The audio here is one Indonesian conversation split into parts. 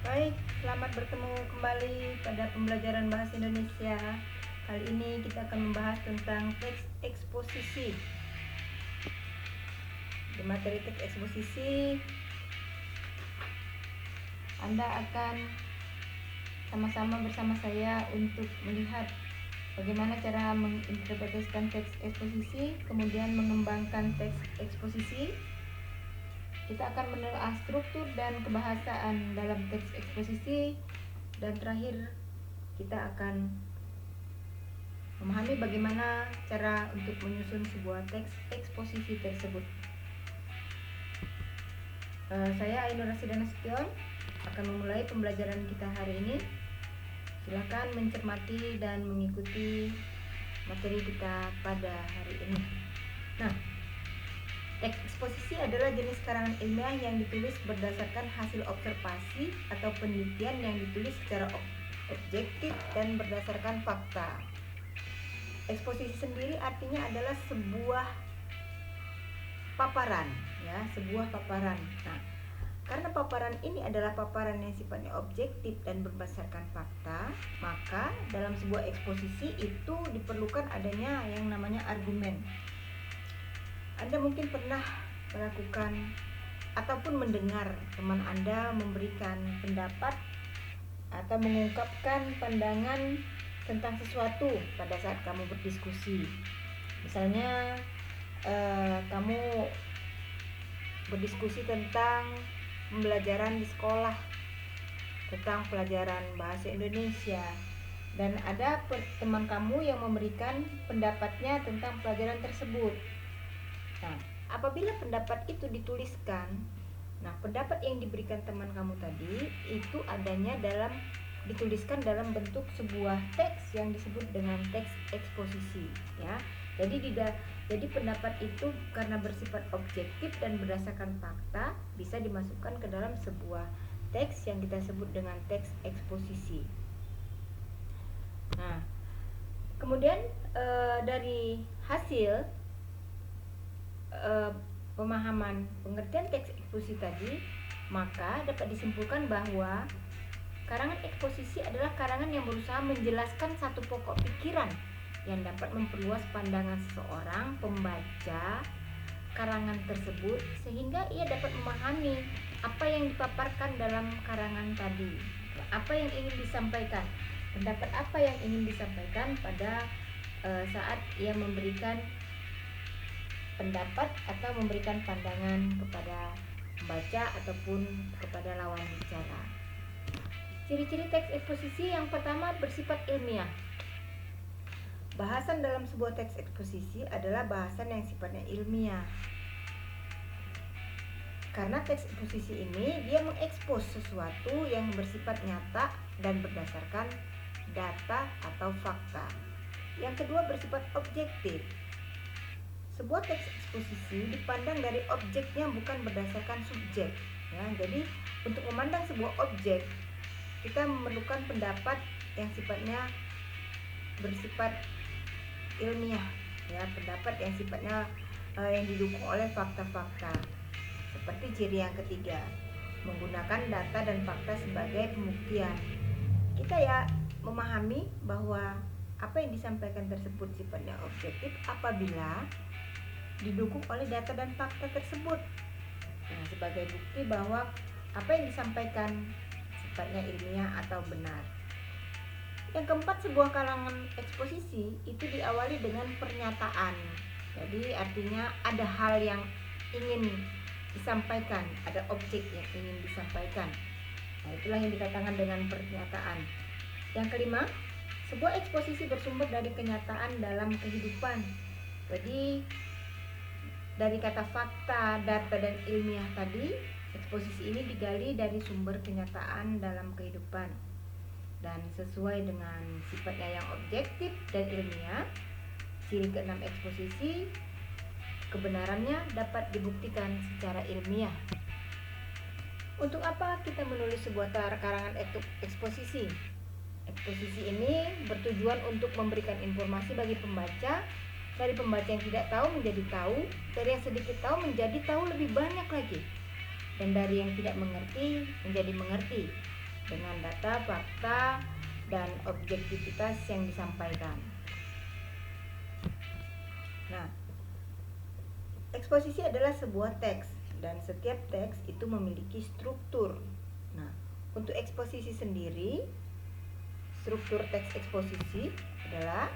Baik, selamat bertemu kembali pada pembelajaran bahasa Indonesia. Kali ini kita akan membahas tentang teks eksposisi. Di materi teks eksposisi, Anda akan sama-sama bersama saya untuk melihat bagaimana cara menginterpretasikan teks eksposisi, kemudian mengembangkan teks eksposisi. Kita akan menelaah struktur dan kebahasaan dalam teks eksposisi, dan terakhir kita akan memahami bagaimana cara untuk menyusun sebuah teks eksposisi tersebut. Saya Ainur Rasidana Nasution akan memulai pembelajaran kita hari ini. Silakan mencermati dan mengikuti materi kita pada hari ini. Nah, teks eksposisi adalah jenis karangan ilmiah yang ditulis berdasarkan hasil observasi atau penelitian yang ditulis secara objektif dan berdasarkan fakta. Eksposisi sendiri artinya adalah sebuah paparan, ya, sebuah paparan. Nah, karena paparan ini adalah paparan yang sifatnya objektif dan berdasarkan fakta, maka dalam sebuah eksposisi itu diperlukan adanya yang namanya argumen. Anda mungkin pernah melakukan ataupun mendengar teman Anda memberikan pendapat atau mengungkapkan pandangan tentang sesuatu pada saat kamu berdiskusi. Misalnya kamu berdiskusi tentang pembelajaran di sekolah, tentang pelajaran bahasa Indonesia, dan ada teman kamu yang memberikan pendapatnya tentang pelajaran tersebut. Nah, apabila pendapat itu dituliskan, nah pendapat yang diberikan teman kamu tadi itu adanya dituliskan dalam bentuk sebuah teks yang disebut dengan teks eksposisi, ya. Jadi pendapat itu karena bersifat objektif dan berdasarkan fakta bisa dimasukkan ke dalam sebuah teks yang kita sebut dengan teks eksposisi. Nah, kemudian dari hasil pemahaman pengertian teks eksposisi tadi, maka dapat disimpulkan bahwa karangan eksposisi adalah karangan yang berusaha menjelaskan satu pokok pikiran yang dapat memperluas pandangan seseorang pembaca karangan tersebut sehingga ia dapat memahami apa yang dipaparkan dalam karangan tadi, apa yang ingin disampaikan, pendapat apa yang ingin disampaikan pada saat ia memberikan pendapat atau memberikan pandangan kepada pembaca ataupun kepada lawan bicara. Ciri-ciri teks eksposisi yang pertama bersifat ilmiah. Bahasan dalam sebuah teks eksposisi adalah bahasan yang sifatnya ilmiah. Karena teks eksposisi ini dia mengekspos sesuatu yang bersifat nyata dan berdasarkan data atau fakta. Yang kedua bersifat objektif. Sebuah teks eksposisi dipandang dari objeknya bukan berdasarkan subjek, ya. Jadi untuk memandang sebuah objek kita memerlukan pendapat yang sifatnya bersifat ilmiah, ya, pendapat yang sifatnya yang didukung oleh fakta-fakta. Seperti ciri yang ketiga, menggunakan data dan fakta sebagai pembuktian. Kita ya memahami bahwa apa yang disampaikan tersebut sifatnya objektif apabila didukung oleh data dan fakta tersebut. Nah, sebagai bukti bahwa apa yang disampaikan sifatnya ilmiah atau benar. Yang keempat, sebuah karangan eksposisi itu diawali dengan pernyataan. Jadi artinya ada hal yang ingin disampaikan, ada objek yang ingin disampaikan. Nah, itulah yang dikatakan dengan pernyataan. Yang kelima, sebuah eksposisi bersumber dari kenyataan dalam kehidupan. Jadi dari kata fakta, data, dan ilmiah tadi, eksposisi ini digali dari sumber kenyataan dalam kehidupan. Dan sesuai dengan sifatnya yang objektif dan ilmiah, ciri keenam eksposisi, kebenarannya dapat dibuktikan secara ilmiah. Untuk apa kita menulis sebuah karangan eksposisi? Eksposisi ini bertujuan untuk memberikan informasi bagi pembaca, dari pembaca yang tidak tahu menjadi tahu, dari yang sedikit tahu menjadi tahu lebih banyak lagi, dan dari yang tidak mengerti menjadi mengerti. dengan data, fakta, dan objektivitas yang disampaikan. Nah, eksposisi adalah sebuah teks dan setiap teks itu memiliki struktur. Nah, untuk eksposisi sendiri, struktur teks eksposisi adalah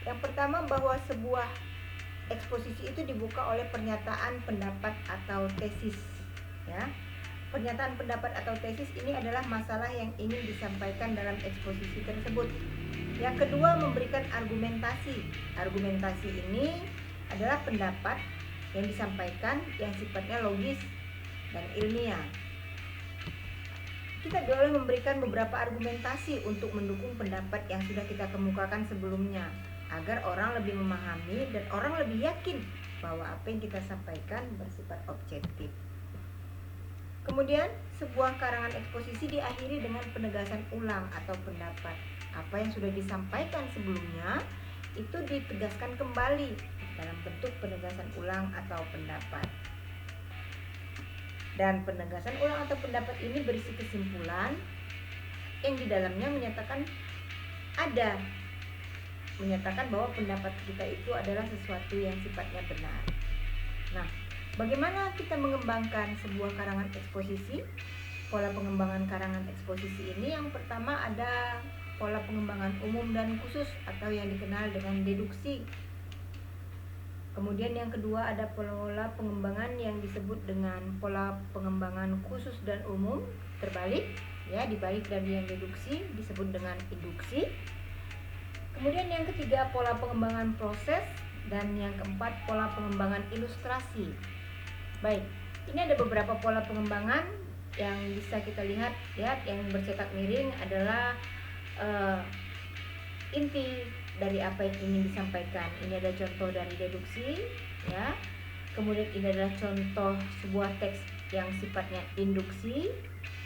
yang pertama bahwa sebuah eksposisi itu dibuka oleh pernyataan pendapat atau tesis. Pernyataan pendapat atau tesis ini adalah masalah yang ingin disampaikan dalam eksposisi tersebut. Yang kedua, memberikan argumentasi. Argumentasi ini adalah pendapat yang disampaikan yang sifatnya logis dan ilmiah. Kita boleh memberikan beberapa argumentasi untuk mendukung pendapat yang sudah kita kemukakan sebelumnya, agar orang lebih memahami dan orang lebih yakin bahwa apa yang kita sampaikan bersifat objektif. Kemudian, sebuah karangan eksposisi diakhiri dengan penegasan ulang atau pendapat. Apa yang sudah disampaikan sebelumnya itu ditegaskan kembali dalam bentuk penegasan ulang atau pendapat. Dan penegasan ulang atau pendapat ini berisi kesimpulan yang di dalamnya menyatakan bahwa pendapat kita itu adalah sesuatu yang sifatnya benar. Nah, bagaimana kita mengembangkan sebuah karangan eksposisi? Pola pengembangan karangan eksposisi ini yang pertama ada pola pengembangan umum dan khusus atau yang dikenal dengan deduksi. Kemudian yang kedua ada pola pengembangan yang disebut dengan pola pengembangan khusus dan umum, terbalik, dibalik dari yang deduksi disebut dengan induksi. Kemudian yang ketiga pola pengembangan proses dan yang keempat pola pengembangan ilustrasi. Baik, ini ada beberapa pola pengembangan yang bisa kita lihat. Yang bercetak miring adalah inti dari apa yang ingin disampaikan. Ini ada contoh dari deduksi, Kemudian ini adalah contoh sebuah teks yang sifatnya induksi,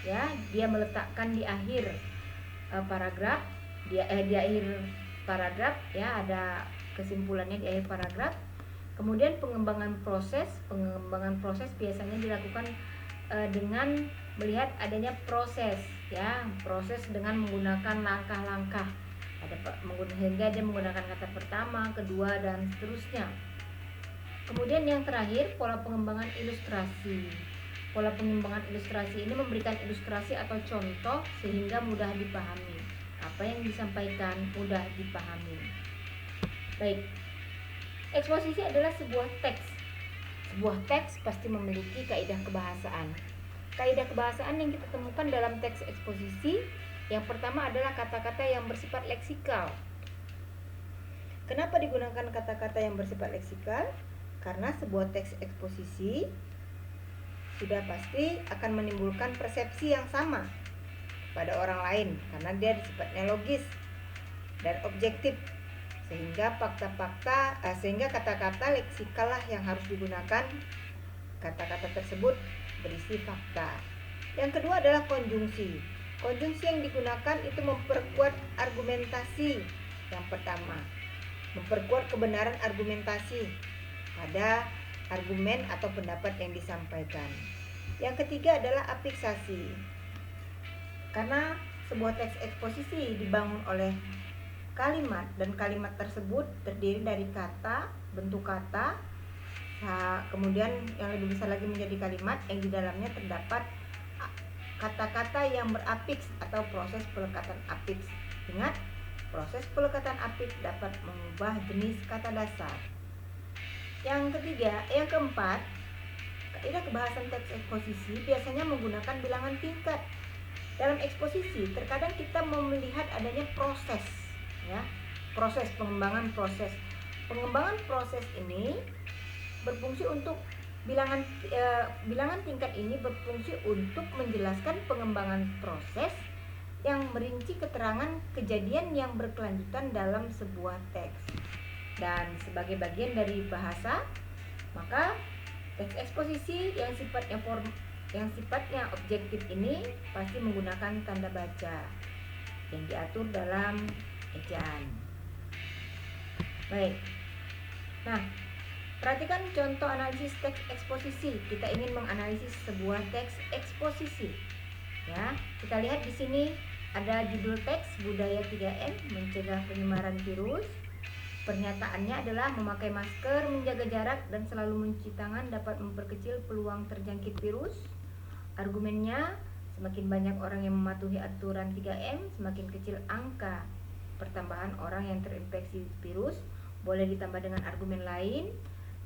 Dia meletakkan di akhir paragraf, di akhir paragraf, ada kesimpulannya di akhir paragraf. Kemudian pengembangan proses biasanya dilakukan dengan melihat adanya proses, proses dengan menggunakan langkah-langkah. Hingga dia menggunakan kata pertama, kedua, dan seterusnya. Kemudian yang terakhir, pola pengembangan ilustrasi. Pola pengembangan ilustrasi ini memberikan ilustrasi atau contoh sehingga mudah dipahami. Apa yang disampaikan mudah dipahami. Baik, eksposisi adalah sebuah teks. Sebuah teks pasti memiliki kaidah kebahasaan. Kaidah kebahasaan yang kita temukan dalam teks eksposisi yang pertama adalah kata-kata yang bersifat leksikal. Kenapa digunakan kata-kata yang bersifat leksikal? Karena sebuah teks eksposisi sudah pasti akan menimbulkan persepsi yang sama pada orang lain karena dia sifatnya logis dan objektif, sehingga sehingga kata-kata leksikal lah yang harus digunakan. Kata-kata tersebut berisi fakta. Yang kedua adalah konjungsi. Konjungsi yang digunakan itu memperkuat argumentasi. Yang pertama, memperkuat kebenaran argumentasi pada argumen atau pendapat yang disampaikan. Yang ketiga adalah afiksasi. Karena sebuah teks eksposisi dibangun oleh kalimat dan kalimat tersebut terdiri dari kata, bentuk kata, kemudian yang lebih besar lagi menjadi kalimat yang di dalamnya terdapat kata-kata yang berafiks atau proses pelekatan afiks. Ingat, proses pelekatan afiks dapat mengubah jenis kata dasar. Yang keempat, kaidah kebahasan teks eksposisi biasanya menggunakan bilangan tingkat. Dalam eksposisi, terkadang kita melihat adanya proses, proses pengembangan proses. Pengembangan proses ini berfungsi untuk bilangan tingkat ini berfungsi untuk menjelaskan pengembangan proses yang merinci keterangan kejadian yang berkelanjutan dalam sebuah teks. Dan sebagai bagian dari bahasa, maka teks eksposisi yang sifatnya objektif ini pasti menggunakan tanda baca yang diatur dalam ejaan. Baik. Nah, perhatikan contoh analisis teks eksposisi. Kita ingin menganalisis sebuah teks eksposisi. Ya, kita lihat di sini ada judul teks budaya 3M mencegah penyebaran virus. Pernyataannya adalah memakai masker, menjaga jarak, dan selalu mencuci tangan dapat memperkecil peluang terjangkit virus. Argumennya, semakin banyak orang yang mematuhi aturan 3M, semakin kecil angka pertambahan orang yang terinfeksi virus. Boleh ditambah dengan argumen lain,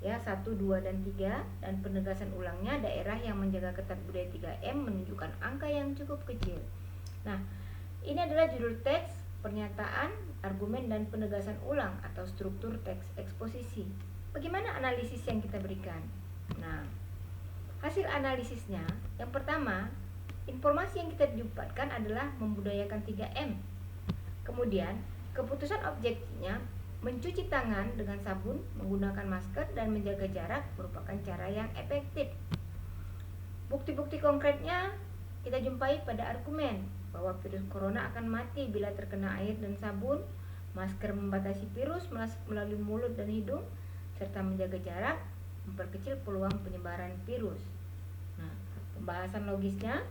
ya 1, 2, dan 3, dan penegasan ulangnya daerah yang menjaga ketat budaya 3M menunjukkan angka yang cukup kecil. Nah, ini adalah judul teks, pernyataan, argumen, dan penegasan ulang atau struktur teks eksposisi. Bagaimana analisis yang kita berikan? Nah, hasil analisisnya, yang pertama, informasi yang kita dapatkan adalah membudayakan 3M. Kemudian, keputusan objeknya mencuci tangan dengan sabun, menggunakan masker, dan menjaga jarak merupakan cara yang efektif. Bukti-bukti konkretnya kita jumpai pada argumen bahwa virus corona akan mati bila terkena air dan sabun, masker membatasi virus melalui mulut dan hidung, serta menjaga jarak memperkecil peluang penyebaran virus. Nah, pembahasan logisnya,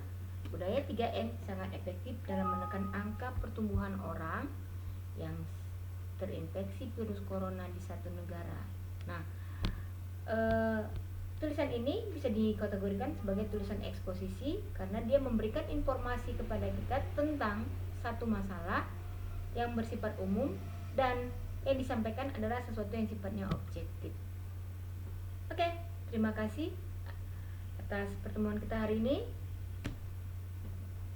budaya 3M sangat efektif dalam menekan angka pertumbuhan orang yang terinfeksi virus corona di satu negara. Nah, tulisan ini bisa dikategorikan sebagai tulisan eksposisi karena dia memberikan informasi kepada kita tentang satu masalah yang bersifat umum dan yang disampaikan adalah sesuatu yang sifatnya objektif. Oke, terima kasih atas pertemuan kita hari ini.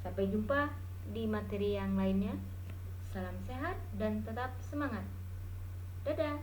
Sampai jumpa di materi yang lainnya. Salam sehat dan tetap semangat. Dadah.